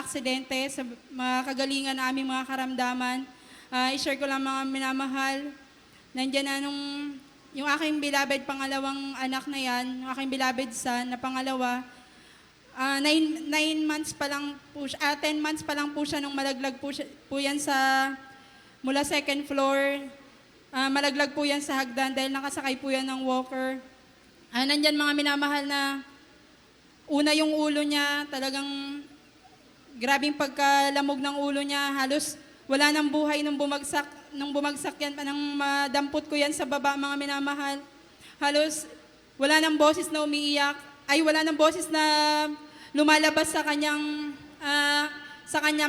aksidente, sa mga kagalingan na aming mga karamdaman. I-share ko lang mga minamahal. Nandiyan na yung aking beloved pangalawang anak na yan, yung aking beloved son na pangalawa, 9 months pa lang po siya, 10 months pa lang po siya nung malaglag po yan mula second floor. Malaglag po yan sa hagdan dahil nakasakay po yan ng walker. Nandyan mga minamahal na una yung ulo niya, talagang grabing pagkalamog ng ulo niya, halos wala nang buhay nung bumagsak yan, nang madampot ko yan sa baba, mga minamahal. Halos wala nang boses na umiiyak, wala nang boses na lumalabas sa kanyang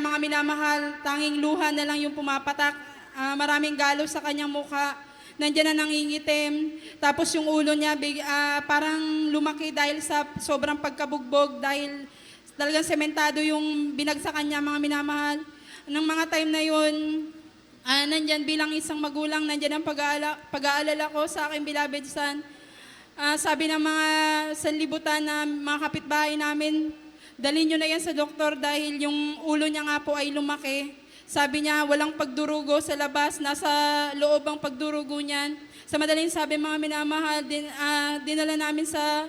mga minamahal, tanging luha na lang yung pumapatak. Maraming galo sa kanyang mukha, nandiyan na nangingitim, tapos yung ulo niya parang lumaki dahil sa sobrang pagkabugbog, dahil talagang sementado yung binagsakan niya, mga minamahal. Nang mga time na yun, nandyan bilang isang magulang, nandyan ang pag-aalala ko sa aking beloved son. Sabi ng mga sanlibutan na mga kapitbahay namin, dalhin nyo na yan sa doktor dahil yung ulo niya nga po ay lumaki. Sabi niya, walang pagdurugo sa labas, nasa loob ang pagdurugo niyan. Sa madaling sabi, mga minamahal, dinala namin sa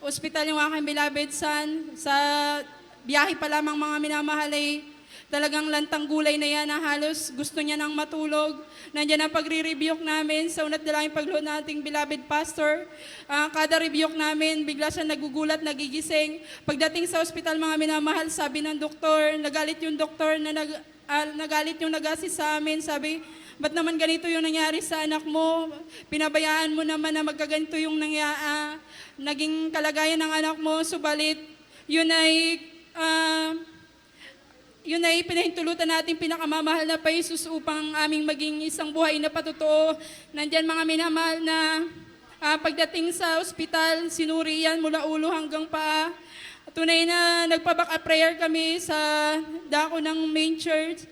ospital yung aking beloved son. Sa biyahe pa lamang, mga minamahal, ay talagang lantang gulay na yan na halos gusto niya nang matulog. Nandiyan ang pagre-rebuke namin sa unat dalangin pagluhod nating beloved pastor. Kada rebuke namin, bigla siya nagugulat, nagigising. Pagdating sa ospital, mga minamahal, sabi ng doktor, nagalit yung doktor na nagalit yung nag-assist sa amin. Sabi, ba't naman ganito yung nangyari sa anak mo? Pinabayaan mo naman na magkaganito yung naging kalagayan ng anak mo. Subalit, yun ay pinahintulutan natin pinakamamahal na pa Jesus upang aming maging isang buhay na patotoo. Nandyan mga minamahal na pagdating sa ospital, sinuri yan mula ulo hanggang paa. Tunay na nagpa-back up prayer kami sa dako ng main church.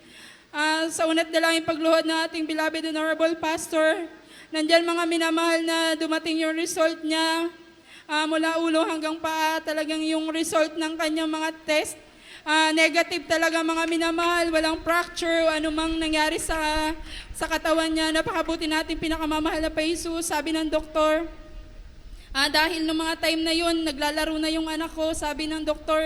Sa unat dalangin pagluhod na ating beloved honorable pastor, nandyan mga minamahal na dumating yung result niya mula ulo hanggang paa. Talagang yung result ng kanyang mga test, negative talaga, mga minamahal, walang fracture o anumang nangyari sa katawan niya. Napakabuti natin pinakamamahal na pa Jesus. Sabi ng doktor, dahil noong mga time na yun, naglalaro na yung anak ko, sabi ng doktor,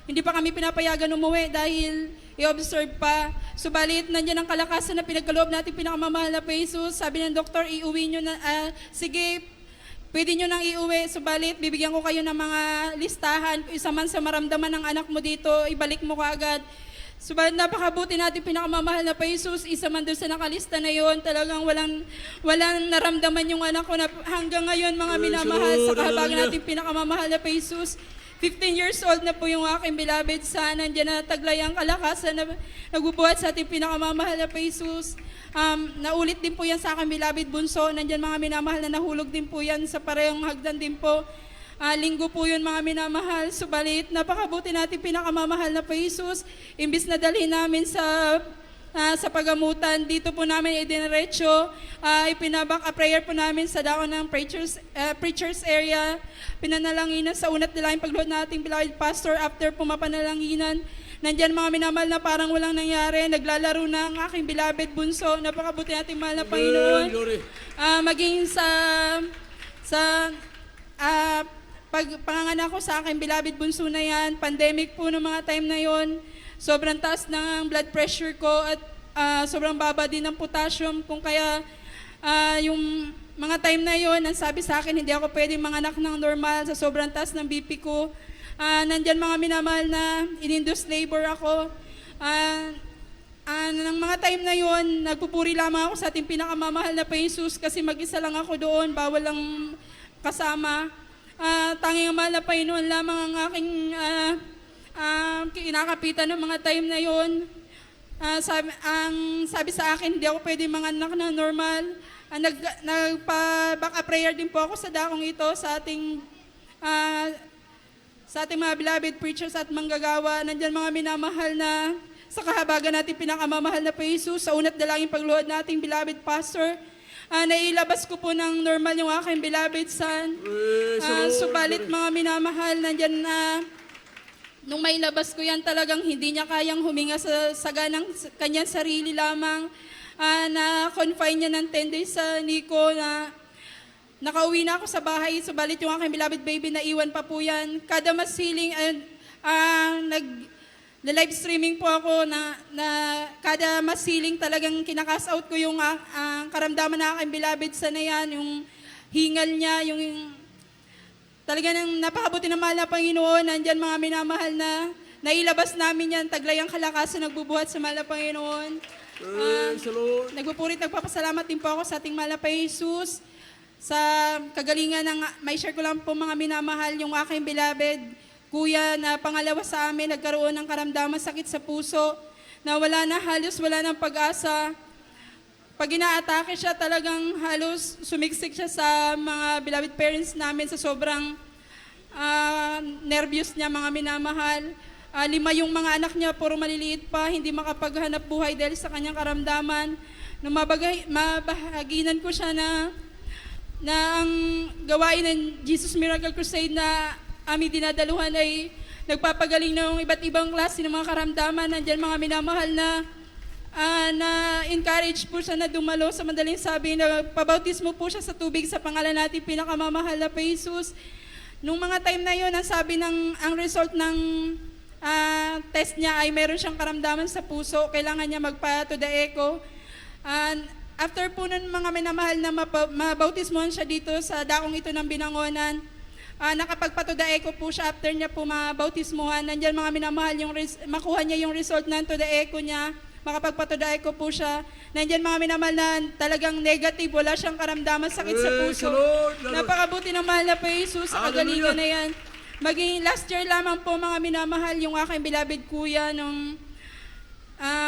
hindi pa kami pinapayagan umuwi dahil i-observe pa. Subalit, nandiyan ang kalakasan na pinagkaloob natin pinakamamahal na pa Jesus. Sabi ng doktor, iuwi nyo na, sige, pwede nyo nang iuwi, subalit bibigyan ko kayo ng mga listahan. Isa man sa maramdaman ng anak mo dito, ibalik mo kaagad. Subalit napakabuti natin pinakamamahal na pa Jesus. Isa man doon sa nakalista na yon, talagang walang naramdaman yung anak ko na hanggang ngayon, mga minamahal, sa kahabagan natin pinakamamahal na pa Jesus. 15 years old na po yung aking beloved son. Nandiyan na taglay ang kalakasan na nagbubuhat sa ating pinakamamahal na pa Jesus. Naulit din po yan sa aking beloved bunso. Nandiyan mga minamahal na nahulog din po yan sa parehong hagdan din po. Linggo po yun, mga minamahal. Subalit, napakabuti natin pinakamamahal na pa Jesus. Imbis na dalhin namin sa pagamutan, dito po namin idiniretso, ipinabak a prayer po namin sa dako ng preachers area. Pinanalanginan sa unat nila yung pagluhod nating beloved pastor. After po mapanalanginan, nandyan mga minamahal na parang walang nangyari. Naglalaro na ang aking beloved bunso. Napakabuti nating mahal na Panginoon. Maging sa pagpanganak ko sa aking beloved bunso na yan, pandemic po ng mga time na yon. Sobrang taas ng blood pressure ko at sobrang baba din ng potassium. Kung kaya yung mga time na yon, ang sabi sa akin, hindi ako pwedeng manganak ng normal sa sobrang taas ng BP ko. Nandyan mga minamahal na in-induced labor ako. Nang mga time na yon, nagpupuri lamang ako sa ating pinakamamahal na pa Jesus kasi mag-isa lang ako doon, bawal lang kasama. Tanging ang mahal na Panginoon lamang ang aking kinakapitan ng mga time na yon. Sabi sa akin, hindi ako pwede manganak na normal. Nagpa-back up prayer din po ako sa dakong ito sa ating mga beloved preachers at manggagawa. Nandyan mga minamahal na sa kahabagan natin pinakamamahal na pa Jesus. Sa unat dalangin pagluhod nating beloved pastor, nailabas ko po ng normal yung aking beloved son. Subalit mga minamahal, nandyan na nung mailabas ko yan, talagang hindi niya kayang huminga sa saga ng kanyang sarili lamang. Na-confine niya ng 10 days sa Nico na nakauwi na ako sa bahay, subalit yung aking beloved baby na iwan pa po yan. Kada mas healing, live streaming po ako na kada mas healing talagang kinakas out ko yung karamdaman na aking beloved son na yan, yung hingal niya, yung talaga ng napakabuti ng mahal na Panginoon. Nandyan mga minamahal na nailabas namin yan, taglay ang kalakasan nagbubuhat sa mahal na Panginoon. Nagpapasalamat din po ako sa ating mahal na Panginoon Jesus sa kagalingan ng, may share ko lang po mga minamahal, yung aking beloved kuya na pangalawa sa amin, nagkaroon ng karamdaman sakit sa puso, na wala na, halos wala ng pag-asa. Pag inaatake siya, talagang halos sumiksik siya sa mga beloved parents namin sa sobrang nervyos niya, mga minamahal. 5 yung mga anak niya, puro maliliit pa, hindi makapaghanap buhay dahil sa kanyang karamdaman. Nung mabahaginan ko siya na ang gawain ng Jesus Miracle Crusade na aming dinadaluhan ay nagpapagaling ng iba't ibang klase ng mga karamdaman. Nandiyan mga minamahal na-encourage po siya na dumalo sa madaling sabi na pabautismo po siya sa tubig sa pangalan natin pinakamamahal na Jesus. Nung mga time na yon, ang sabi ang result ng test niya ay meron siyang karamdaman sa puso, kailangan niya magpa to the echo. After po nun mga minamahal na mabautismohan siya dito sa dakong ito ng Binangonan, nakapagpa-to the echo po siya after niya po mabautismohan. Nandiyan mga minamahal, makuha niya yung result ng to the echo niya, makapagpa-to the echo po siya. Nandiyan mga minamahal na talagang negative, wala siyang karamdaman, sakit sa puso. Napakabuti ng mahal na po Jesus sa kagalingan na yan. Maging last year lamang po mga minamahal, yung aking beloved kuya nung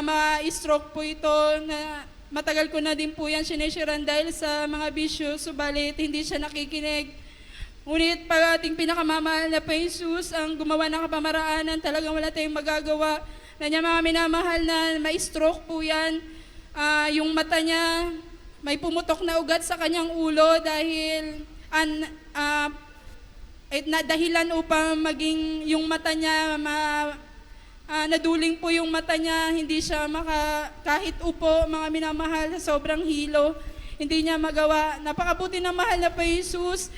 ma-stroke po ito na matagal ko na din po yan sinisiran dahil sa mga bisyo, subalit hindi siya nakikinig. Ngunit pag ating pinakamamahal na Jesus ang gumawa ng kapamaraanan, talagang wala tayong magagawa. Nandiyan mga minamahal na ma-stroke po yan. Yung mata niya, may pumutok na ugat sa kanyang ulo dahil dahilan upang maging yung mata niya naduling po yung mata niya, hindi siya kahit upo, mga minamahal, sa sobrang hilo, hindi niya magawa. Napakabuti ng mahal na pa Jesus,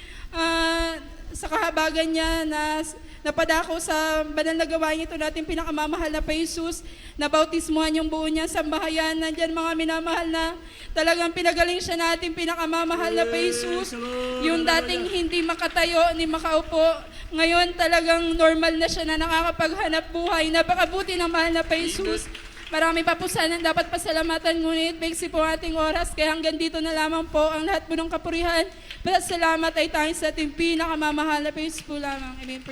sa kahabagan niya na napadako sa banal na gawain ito natin pinakamamahal na pa Jesus, nabautismuhan yung buo niya sa bahayan. Nandyan mga minamahal na talagang pinagaling siya natin pinakamamahal na pa Jesus. Yung dating hindi makatayo ni makaupo, ngayon talagang normal na siya na nakakapaghanap buhay. Napakabuti ng mahal na pa Jesus. Marami pa po sanang dapat pasalamatan, ngunit baiksi po ating oras, kaya hanggang dito na lamang po ang lahat po ng kapurihan. Salamat ay tanging sa ating pinakamamahal na pa Jesus po lamang. Amen.